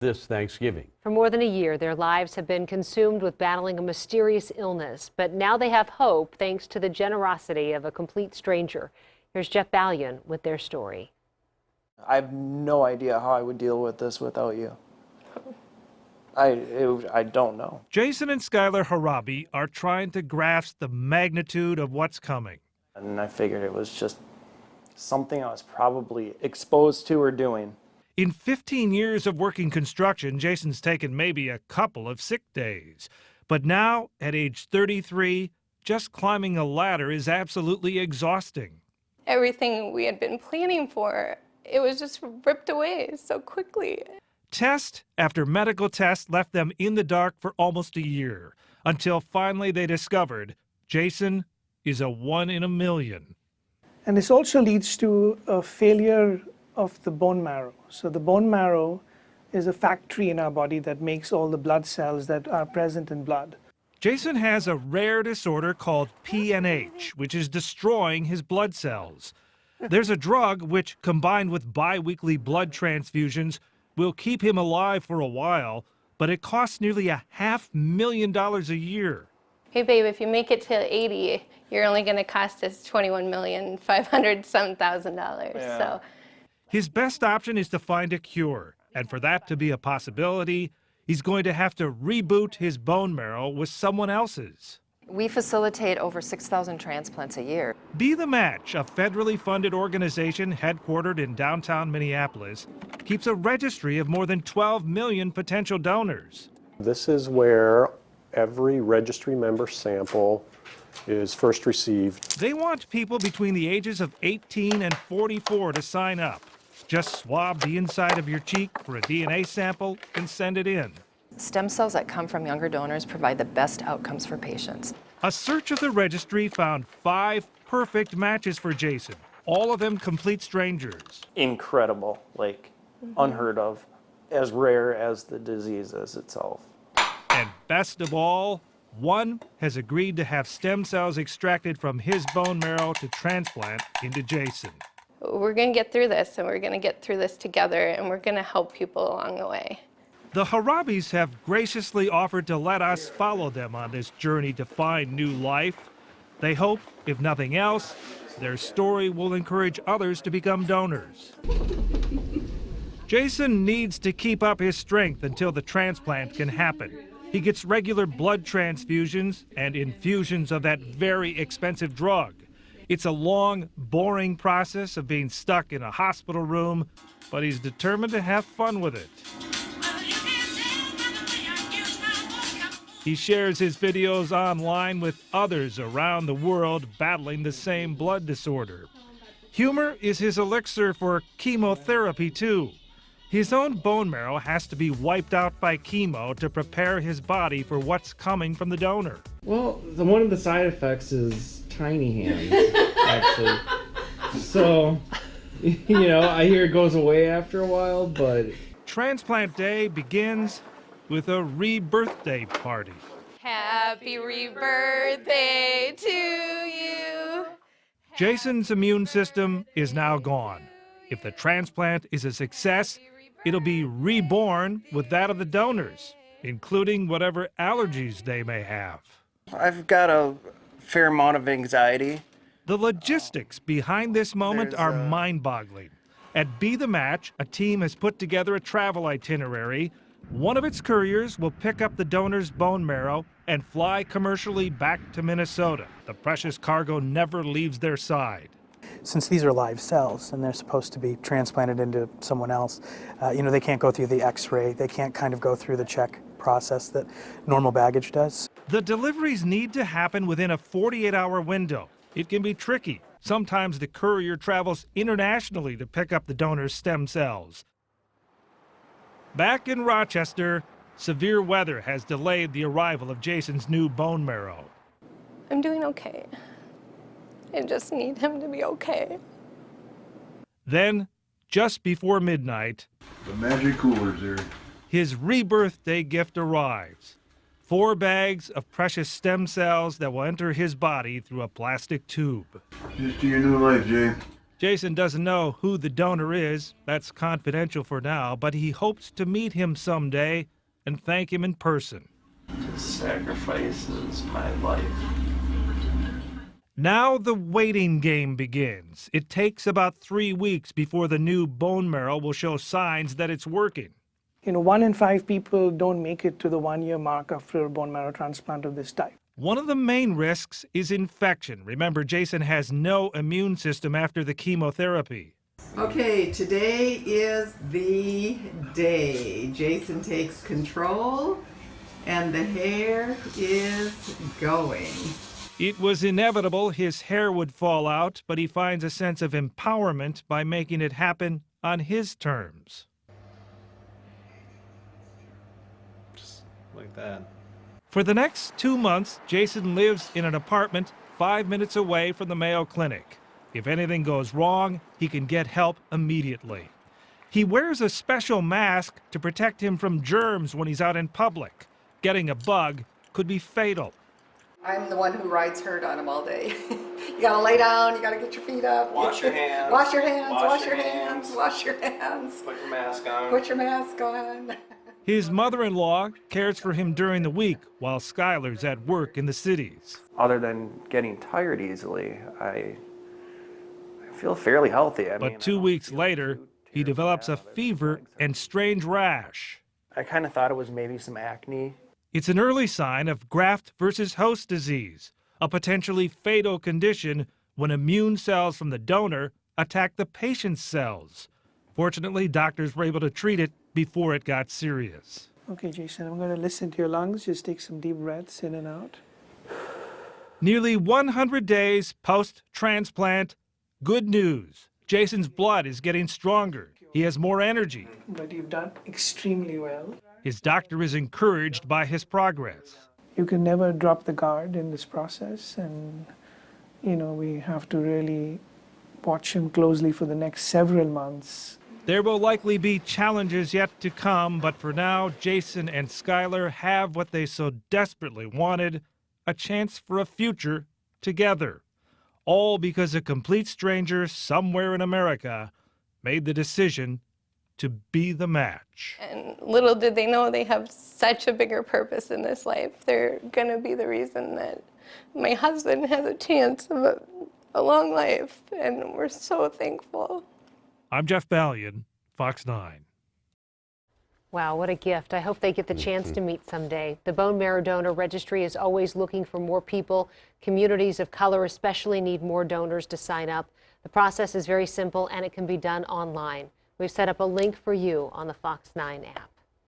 this Thanksgiving. For more than a year, their lives have been consumed with battling a mysterious illness, but now they have hope thanks to the generosity of a complete stranger. Here's Jeff Ballion with their story. I have no idea how I would deal with this without you. I don't know. Jason and Skylar Harabi are trying to grasp the magnitude of what's coming. And I figured it was just something I was probably exposed to or doing. In 15 years of working construction, Jason's taken maybe a couple of sick days. But now, at age 33, just climbing a ladder is absolutely exhausting. Everything we had been planning for, it was just ripped away so quickly. Test after medical test left them in the dark for almost a year, until finally they discovered Jason is a 1 in a million. And this also leads to a failure of the bone marrow. So the bone marrow is a factory in our body that makes all the blood cells that are present in blood. Jason has a rare disorder called PNH, which is destroying his blood cells. There's a drug which, combined with bi-weekly blood transfusions, will keep him alive for a while, but it costs nearly $500,000 a year. Hey babe, if you make it to 80, you're only going to cost us $21,500,000. Yeah. So His best option is to find a cure, and for that to be a possibility, he's going to have to reboot his bone marrow with someone else's. We facilitate over 6,000 transplants a year. Be the Match, a federally funded organization headquartered in downtown Minneapolis, keeps a registry of more than 12 million potential donors. This is where every registry member sample is first received. They want people between the ages of 18 and 44 to sign up. Just swab the inside of your cheek for a DNA sample and send it in. Stem cells that come from younger donors provide the best outcomes for patients. A search of the registry found 5 perfect matches for Jason, all of them complete strangers. Incredible, like unheard of, as rare as the disease is itself. And best of all, one has agreed to have stem cells extracted from his bone marrow to transplant into Jason. we're going to get through this, and we're going to get through this together, and we're going to help people along the way. The Harabis have graciously offered to let us follow them on this journey to find new life. They hope, if nothing else, their story will encourage others to become donors. Jason needs to keep up his strength until the transplant can happen. He gets regular blood transfusions and infusions of that very expensive drug. It's a long, boring process of being stuck in a hospital room, but he's determined to have fun with it. He shares his videos online with others around the world battling the same blood disorder. Humor is his elixir for chemotherapy, too. His own bone marrow has to be wiped out by chemo to prepare his body for what's coming from the donor. Well, one of the side effects is tiny hands, actually. So, you know, I hear it goes away after a while, but... Transplant Day begins with a rebirthday party. Happy rebirthday to you. Jason's immune system is now gone. If the transplant is a success, it'll be reborn with that of the donors, including whatever allergies they may have. I've got a fair amount of anxiety. The logistics behind this moment are mind-boggling. At Be the Match, a team has put together a travel itinerary. One of its couriers will pick up the donor's bone marrow and fly commercially back to Minnesota. The precious cargo never leaves their side. Since these are live cells and they're supposed to be transplanted into someone else, they can't go through the x-ray, they can't kind of go through the check process that normal baggage does. The deliveries need to happen within a 48-hour window. It can be tricky. Sometimes the courier travels internationally to pick up the donor's stem cells. Back in Rochester, severe weather has delayed the arrival of Jason's new bone marrow. I'm doing okay. I just need him to be okay. Then, just before midnight, the magic cooler's here. His rebirth day gift arrives. 4 bags of precious stem cells that will enter his body through a plastic tube. Here's to your new life, Jay. Jason doesn't know who the donor is. That's confidential for now, but he hopes to meet him someday and thank him in person. Just sacrifices my life. Now the waiting game begins. It takes about 3 weeks before the new bone marrow will show signs that it's working. 1 in 5 people don't make it to the 1-year mark after a bone marrow transplant of this type. One of the main risks is infection. Remember, Jason has no immune system after the chemotherapy. Okay, today is the day. Jason takes control and the hair is going. It was inevitable his hair would fall out, but he finds a sense of empowerment by making it happen on his terms. Just like that. For the next 2 months, Jason lives in an apartment 5 minutes away from the Mayo Clinic. If anything goes wrong, he can get help immediately. He wears a special mask to protect him from germs when he's out in public. Getting a bug could be fatal. I'm the one who rides herd on him all day. You gotta lay down, you gotta get your feet up. Wash your hands. Wash your hands, Wash your hands. wash your hands. Put your mask on. Put your mask on. His mother-in-law cares for him during the week while Skylar's at work in the cities. Other than getting tired easily, I feel fairly healthy. But 2 weeks later, he develops a fever and strange rash. I kind of thought it was maybe some acne. It's an early sign of graft versus host disease, a potentially fatal condition when immune cells from the donor attack the patient's cells. Fortunately, doctors were able to treat it before it got serious. Okay, Jason, I'm going to listen to your lungs. Just take some deep breaths in and out. Nearly 100 days post-transplant. Good news. Jason's blood is getting stronger. He has more energy. But you've done extremely well. His doctor is encouraged by his progress. You can never drop the guard in this process, and we have to really watch him closely for the next several months. There will likely be challenges yet to come, but for now, Jason and Skylar have what they so desperately wanted, a chance for a future together. All because a complete stranger somewhere in America made the decision to be the match. And little did they know they have such a bigger purpose in this life. They're gonna be the reason that my husband has a chance of a long life, and we're so thankful. I'm Jeff Ballion, Fox 9. Wow, what a gift. I hope they get the chance to meet someday. The Bone Marrow Donor Registry is always looking for more people. Communities of color especially need more donors to sign up. The process is very simple and it can be done online. We've set up a link for you on the Fox 9 app.